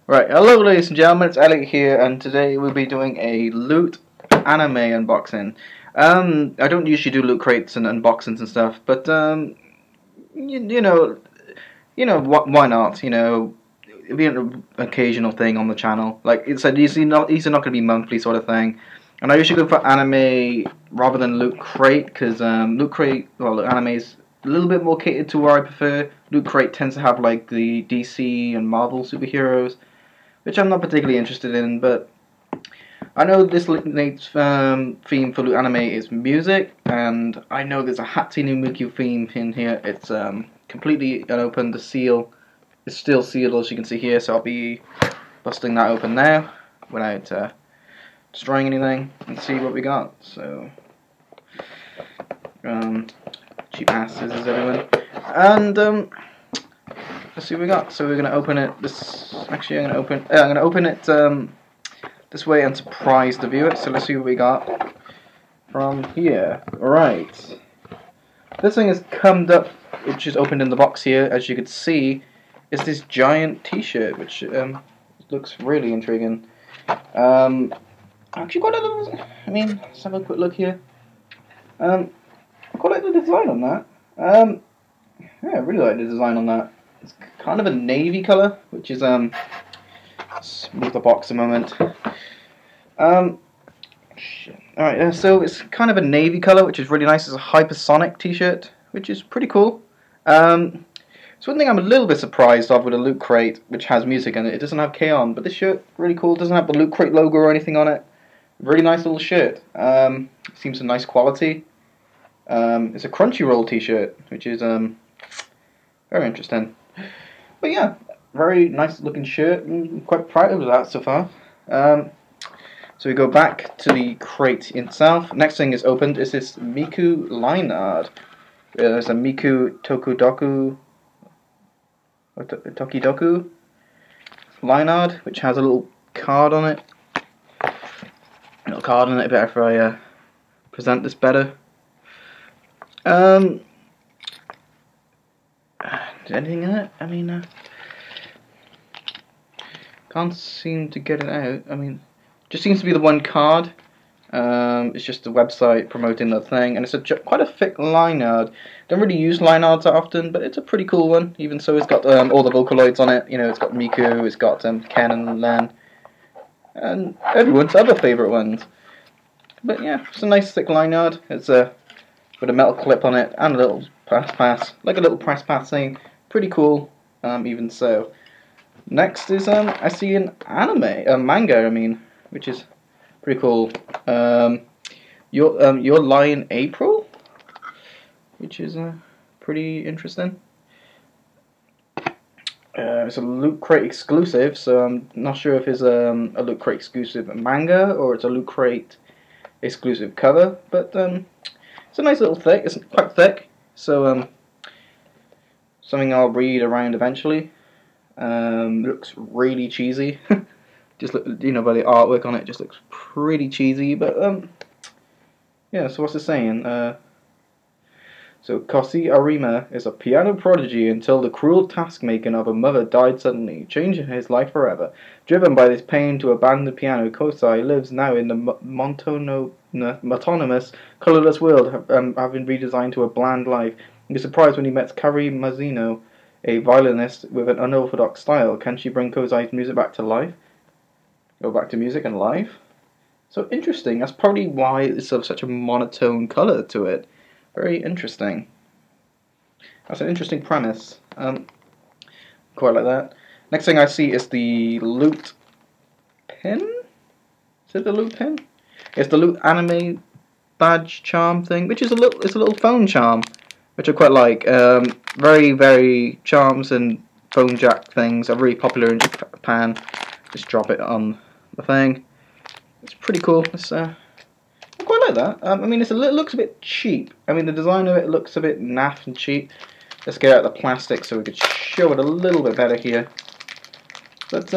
Right, hello ladies and gentlemen, it's Elliot here, and today we'll be doing a Loot anime unboxing. I don't usually do loot crates and unboxings and stuff, but you know, why not? You know, it'll be an occasional thing on the channel. Like it's usually not going to be monthly sort of thing. And I usually go for anime rather than loot crate because loot crate, well, anime is a little bit more catered to where I prefer. Loot crate tends to have like the DC and Marvel superheroes, which I'm not particularly interested in, but I know this theme for Loot Anime is music, and I know there's a Hatsune Miku theme in here. It's completely unopened. The seal is still sealed, as you can see here, so I'll be busting that open now without destroying anything and see what we got. So, cheap ass scissors, everyone. And let's see what we got. So we're gonna open it. I'm gonna open it this way and surprise the viewer. So let's see what we got from here. Alright. This thing has come up, which is opened in the box here, as you can see, is this giant t-shirt, which looks really intriguing. Actually quite a little, let's have a quick look here. I quite like the design on that. Yeah, I really like the design on that. It's kind of a navy colour, which is let's move the box a moment. Alright, so it's kind of a navy colour, which is really nice. It's a hypersonic t-shirt, which is pretty cool. It's one thing I'm a little bit surprised of with a Loot Crate, which has music in it. It doesn't have K-On, but this shirt, really cool. It doesn't have the Loot Crate logo or anything on it. Really nice little shirt. Seems a nice quality. It's a Crunchyroll t-shirt, which is very interesting. But yeah, very nice looking shirt. I'm quite proud of that so far. So we go back to the crate itself. Next thing is opened is this Miku line art. There's a Miku Tokidoku line art, which has a little card on it. A little card on it. Better if I present this better. Anything in it? Can't seem to get it out. Just seems to be the one card. It's just a website promoting the thing, and it's quite a thick line art. Don't really use line arts that often, but it's a pretty cool one. Even so, it's got all the Vocaloids on it. You know, it's got Miku, it's got Ken and Len, and everyone's other favourite ones. But yeah, it's a nice thick line art. It's with a metal clip on it and a little press pass, like a little press pass thing. Pretty cool, even so. Next is I see an manga, which is pretty cool. Your Lie April, which is pretty interesting. It's a Loot Crate exclusive, so I'm not sure if it's a Loot Crate exclusive manga or it's a Loot Crate exclusive cover, but it's a nice little thick. It's quite thick, so something I'll read around eventually. Looks really cheesy. Just look, by the artwork on it, just looks pretty cheesy. But yeah. So what's it saying? So Kosi Arima is a piano prodigy until the cruel task-making of a mother died suddenly, changing his life forever. Driven by this pain to abandon the piano, Kosai lives now in the monotonous, colourless world, having redesigned to a bland life. He was surprised when he met Kari Mazino, a violinist with an unorthodox style. Can she bring Kozai's music back to life? Go back to music and life? So interesting. That's probably why it's of such a monotone colour to it. Very interesting. That's an interesting premise. Quite like that. Next thing I see is the Loot pin. Is it the Loot pin? It's the Loot anime badge charm thing, which is it's a little phone charm, which I quite like. Very, very charms and phone jack things are really popular in Japan. Just drop it on the thing. It's pretty cool. It's I quite like that. It looks a bit cheap. The design of it looks a bit naff and cheap. Let's get out the plastic so we could show it a little bit better here. But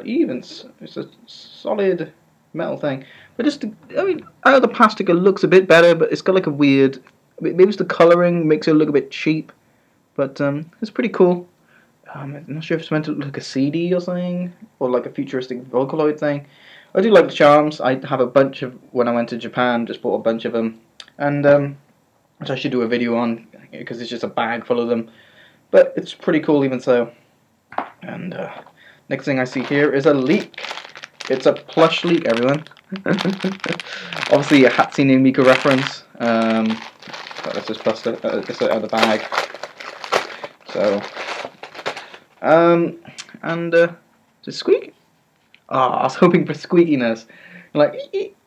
even it's a solid metal thing. But just out of the plastic it looks a bit better, but it's got like a weird. Maybe it's the colouring makes it look a bit cheap, but it's pretty cool. I'm not sure if it's meant to look like a CD or something, or like a futuristic Vocaloid thing. I do like the charms. I have a bunch of, when I went to Japan, just bought a bunch of them, and which I should do a video on, because it's just a bag full of them. But it's pretty cool even so. And next thing I see here is a leak. It's a plush leak, everyone. Obviously a Hatsune Miku reference. But let's just bust it out of the bag. So, just squeak. I was hoping for squeakiness. Like,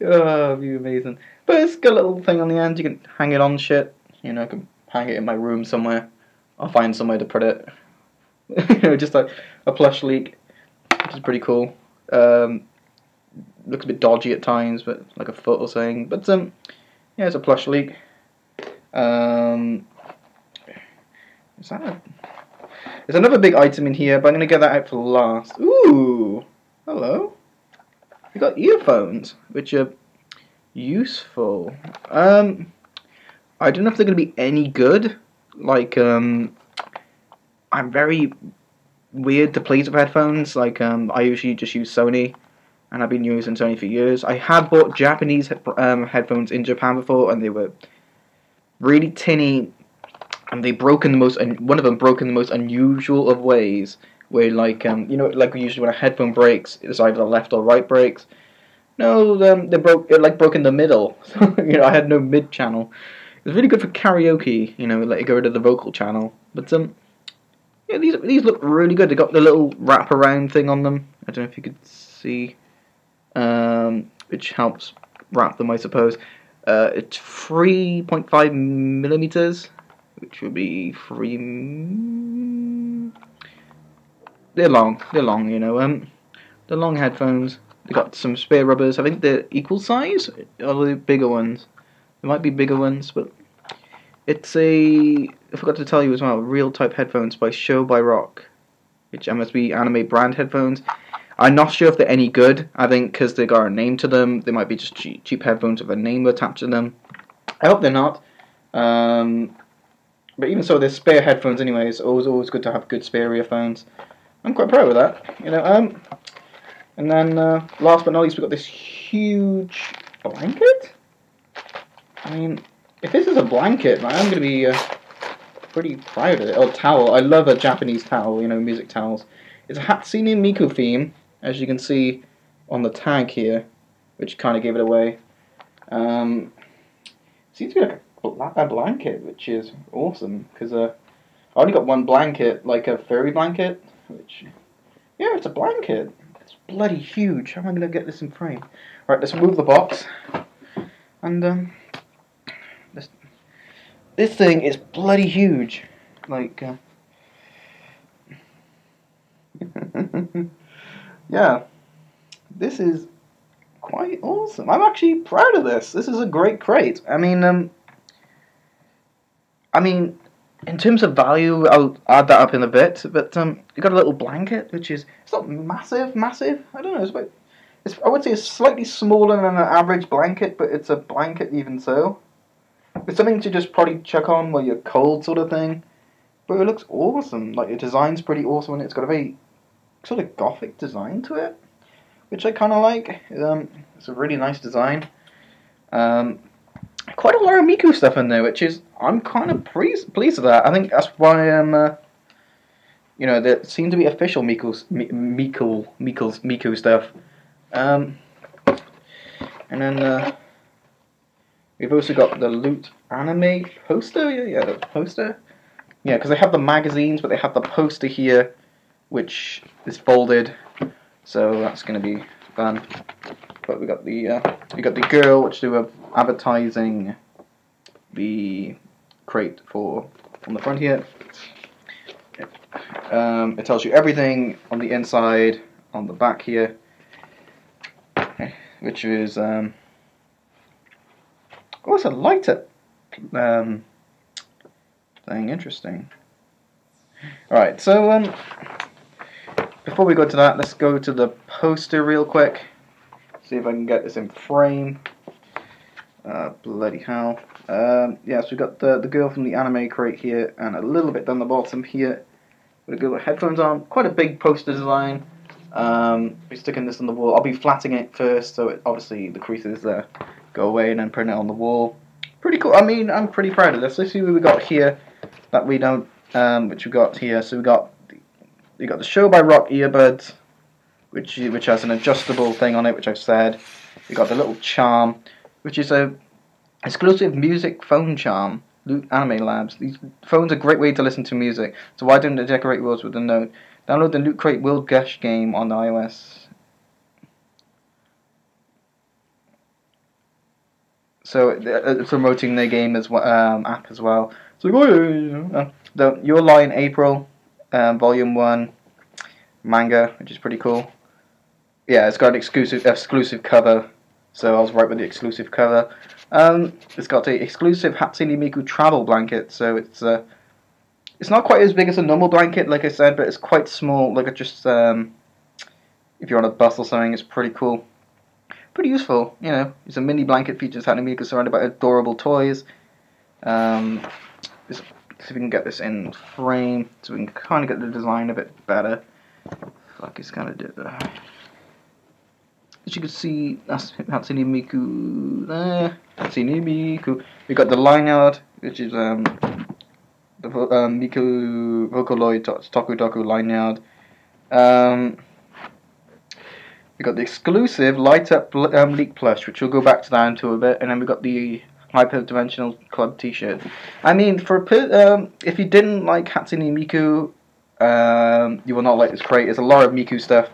oh, it'd be amazing. But it's got a little thing on the end. You can hang it on shit. You know, I can hang it in my room somewhere. I'll find somewhere to put it. You know, just like a plush leak, which is pretty cool. Looks a bit dodgy at times, but like a foot or something. But yeah, it's a plush leak. Is that a... There's another big item in here, but I'm gonna get that out for last. Ooh, hello. We got earphones, which are useful. I don't know if they're gonna be any good. Like, I'm very weird to please with headphones. Like, I usually just use Sony, and I've been using Sony for years. I have bought Japanese headphones in Japan before, and they were really tinny, and they broke in the most. One of them broke in the most unusual of ways. Where, like, you know, like usually when a headphone breaks, it's either the left or right breaks. No, they broke. It like broke in the middle. You know, I had no mid channel. It was really good for karaoke. You know, like go rid of the vocal channel. But yeah, these look really good. They got the little wrap around thing on them. I don't know if you could see, which helps wrap them, I suppose. It's 3.5 millimeters, which would be 3. They're long, you know. They're long headphones. They got some spare rubbers. I think they're equal size. Or the bigger ones. There might be bigger ones, but it's a. I forgot to tell you as well. Real type headphones by Show by Rock, which must be anime brand headphones. I'm not sure if they're any good. I think because they got a name to them, they might be just cheap headphones with a name attached to them. I hope they're not. But even so, they're spare headphones anyway. It's always good to have good spare earphones. I'm quite proud of that, you know. And then last but not least, we got this huge blanket. I mean, if this is a blanket, man, I'm gonna be pretty proud of it. Oh, towel. I love a Japanese towel, you know, music towels. It's a Hatsune Miku theme, as you can see on the tag here, which kind of gave it away. Seems to be like a blanket, which is awesome because I only got one blanket, like a furry blanket. Which, yeah, it's a blanket. It's bloody huge. How am I going to get this in frame? Right, let's remove the box. And, this thing is bloody huge. Like, yeah. This is quite awesome. I'm actually proud of this. This is a great crate. I mean, in terms of value, I'll add that up in a bit, but you got a little blanket, which is, it's not massive, I don't know, I would say it's slightly smaller than an average blanket, but it's a blanket even so. It's something to just probably chuck on while you're cold sort of thing, but it looks awesome. Like, the design's pretty awesome, and it's got a very sort of gothic design to it, which I kind of like. It's a really nice design. Quite a lot of Miku stuff in there, which is, I'm kind of pleased with that. I think that's why you know, there seem to be official Miku stuff. And then we've also got the Loot anime poster. Yeah, the poster. Yeah, because they have the magazines, but they have the poster here, which is folded. So that's going to be fun. But we got the girl, which they were advertising the crate for on the front here. It tells you everything on the inside, on the back here, which is oh, it's a lighter thing. Interesting. All right, so before we go to that, let's go to the poster real quick. See if I can get this in frame. Bloody hell. Yeah, so we've got the girl from the anime crate here, and a little bit down the bottom here, Got good headphones on. Quite a big poster design. Be sticking this on the wall. I'll be flatting it first, so it, obviously the creases go away, and then print it on the wall. Pretty cool. I mean, I'm pretty proud of this. Let's see what we got here that we don't, which we got here. So we got the Show by Rock earbuds, which has an adjustable thing on it, which I've said. We got the little charm, which is a exclusive music phone charm. Loot Anime Labs. These phones are a great way to listen to music. So why don't they decorate worlds with a note? Download the Loot Crate World Gush game on the iOS. So it's promoting their game as well, app as well. So Your Lie in April, Volume 1 manga, which is pretty cool. Yeah, it's got an exclusive cover. So I was right with the exclusive cover. It's got the exclusive Hatsune Miku travel blanket. So it's not quite as big as a normal blanket, like I said, but it's quite small. Like, it just if you're on a bus or something, it's pretty cool. Pretty useful, you know. It's a mini blanket, features Hatsune Miku surrounded by adorable toys. Let's see if we can get this in frame, so we can kind of get the design a bit better. Fuck, it's kind of different. As you can see, that's Hatsune Miku there. Hatsune Miku. We got the lanyard, which is the Miku Vocaloid Toku lanyard. We got the exclusive light up leak plush, which we'll go back to that into a bit, and then we got the Hyperdimensional Club T-shirt. I mean, for if you didn't like Hatsune Miku, you will not like this crate. There's a lot of Miku stuff.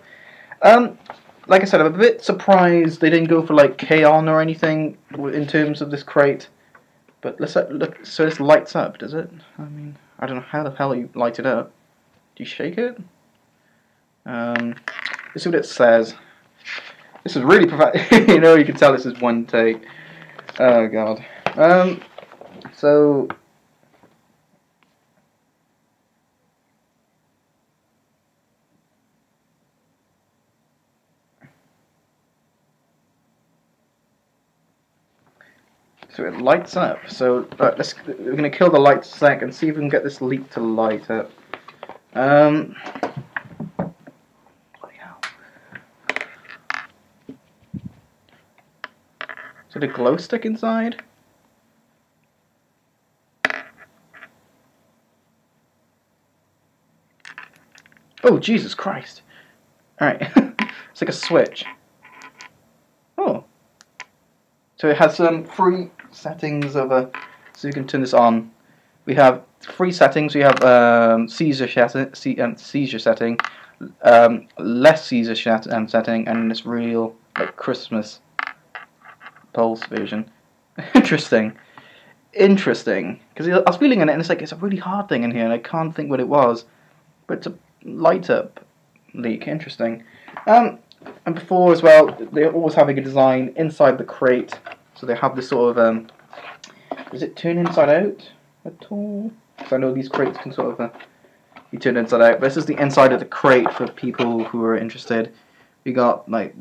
Like I said, I'm a bit surprised they didn't go for like K-On or anything in terms of this crate. But let's look. So this lights up, does it? I mean, I don't know how the hell you light it up. Do you shake it? Let's see what it says. This is really you know, you can tell this is one take. Oh god. So it lights up. So we're gonna kill the light sec and see if we can get this leak to light up. Bloody hell. Is it a glow stick inside? Oh, Jesus Christ. Alright. It's like a switch. Oh. So it has some free settings of so you can turn this on. We have free settings. We have seizure setting, less seizure setting, and this real like Christmas pulse version. Interesting, because I was feeling in it, and it's like it's a really hard thing in here, and I can't think what it was, but it's a light up leak. Interesting. And before as well, they're always having a design inside the crate, so they have this sort of does it turn inside out at all? Because I know these crates can sort of be turned inside out. But this is the inside of the crate for people who are interested. We got like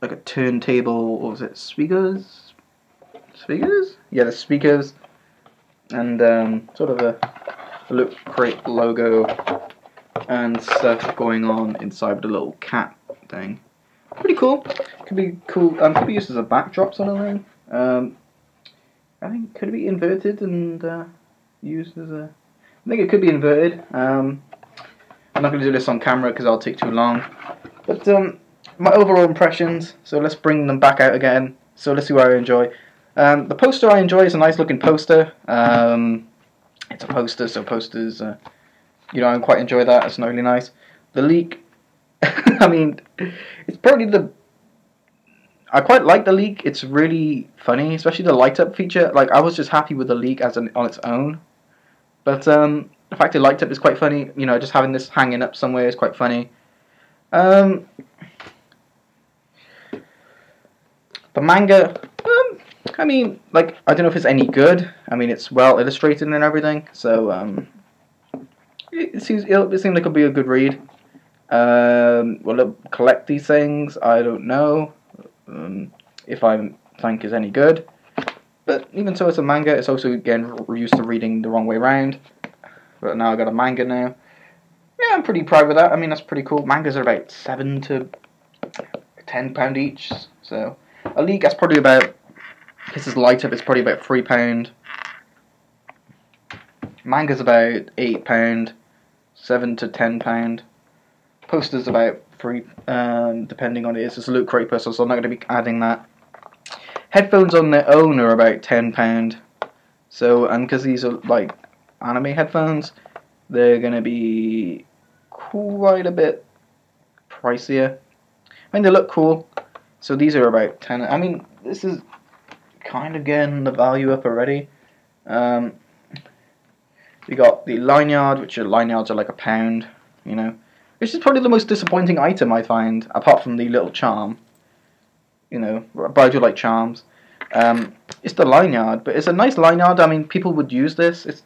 a turntable, or was it speakers? Speakers? Yeah, the speakers, and sort of a Loot Crate logo and stuff going on inside with a little cat thing. Pretty cool. Could be cool. Could be used as a backdrop sort of thing. I think could it be inverted and used as a. I think it could be inverted. I'm not going to do this on camera because I'll take too long. But my overall impressions. So let's bring them back out again. So let's see what I enjoy. The poster I enjoy is a nice looking poster. It's a poster, so posters. You know, I quite enjoy that. It's really nice. The leak. I mean, it's probably I quite like the leak. It's really funny, especially the light up feature. Like, I was just happy with the leak on its own. But the fact it light up is quite funny. You know, just having this hanging up somewhere is quite funny. The manga, I mean, like, I don't know if it's any good. I mean, it's well illustrated and everything. So it seems like it'll be a good read. Will it collect these things? I don't know. If I think is any good, but even so, it's a manga. It's also again used to reading the wrong way around, but now I got a manga now. Yeah, I'm pretty proud with that. I mean, that's pretty cool. Mangas are about £7 to £10 each. So a league, that's probably about. This is light up. It's probably about £3. Manga's about £8, £7 to £10. Posters about £3, depending on it. It's a Loot Crate poster, so I'm not going to be adding that. Headphones on their own are about £10. So, and because these are like anime headphones, they're going to be quite a bit pricier. I mean, they look cool. So these are about 10. I mean, this is kind of getting the value up already. We got the lanyard, which lanyards are like £1, you know. Which is probably the most disappointing item I find, apart from the little charm. You know, but I do like charms. It's the lanyard, but it's a nice lanyard. I mean, people would use this. It's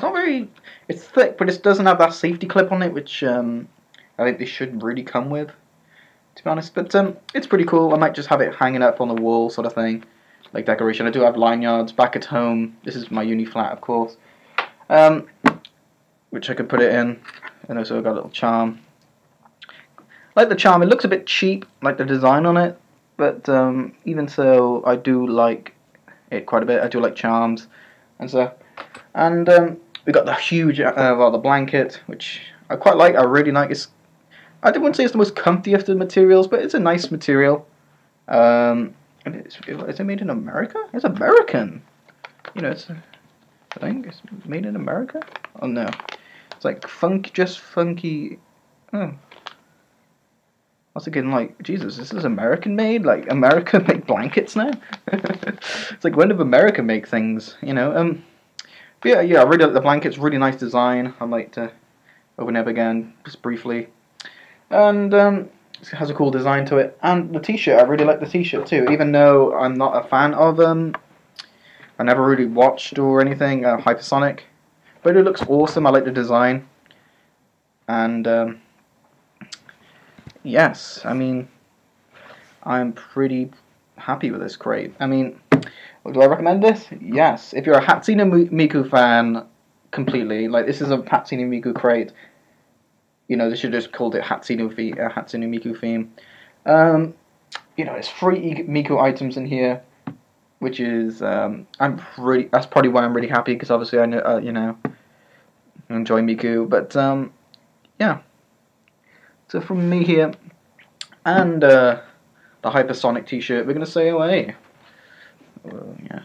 not very. It's thick, but it doesn't have that safety clip on it, which I think they should really come with, to be honest. But it's pretty cool. I might just have it hanging up on the wall, sort of thing, like decoration. I do have lanyards back at home. This is my uni flat, of course, which I could put it in, and also I've got a little charm. I like the charm. It looks a bit cheap, like the design on it, but even so, I do like it quite a bit. I do like charms and stuff. And we got the huge, the blanket, which I quite like. I really like. I wouldn't say it's the most comfy of the materials, but it's a nice material. And is it made in America? It's American. You know, I think it's made in America. Oh no, it's like just funky. Oh. I was thinking, like, Jesus, this is American made? Like, America make blankets now? It's like, when did America make things, you know? But yeah, I really like the blankets, really nice design. I'd like to open it up again, just briefly. And it has a cool design to it. And the t-shirt, I really like the t-shirt too, even though I'm not a fan of, I never really watched or anything, Hypersonic. But it looks awesome, I like the design. And, yes, I mean, I'm pretty happy with this crate. I mean, do I recommend this? Yes. If you're a Hatsune Miku fan, completely, like, this is a Hatsune Miku crate. You know, they should have just called it Hatsune Miku theme. You know, there's 3 Miku items in here, which is, that's probably why I'm really happy, because obviously I know, you know, I enjoy Miku, but, yeah. So from me here, and the Hypersonic t-shirt, we're going to say away. Yeah.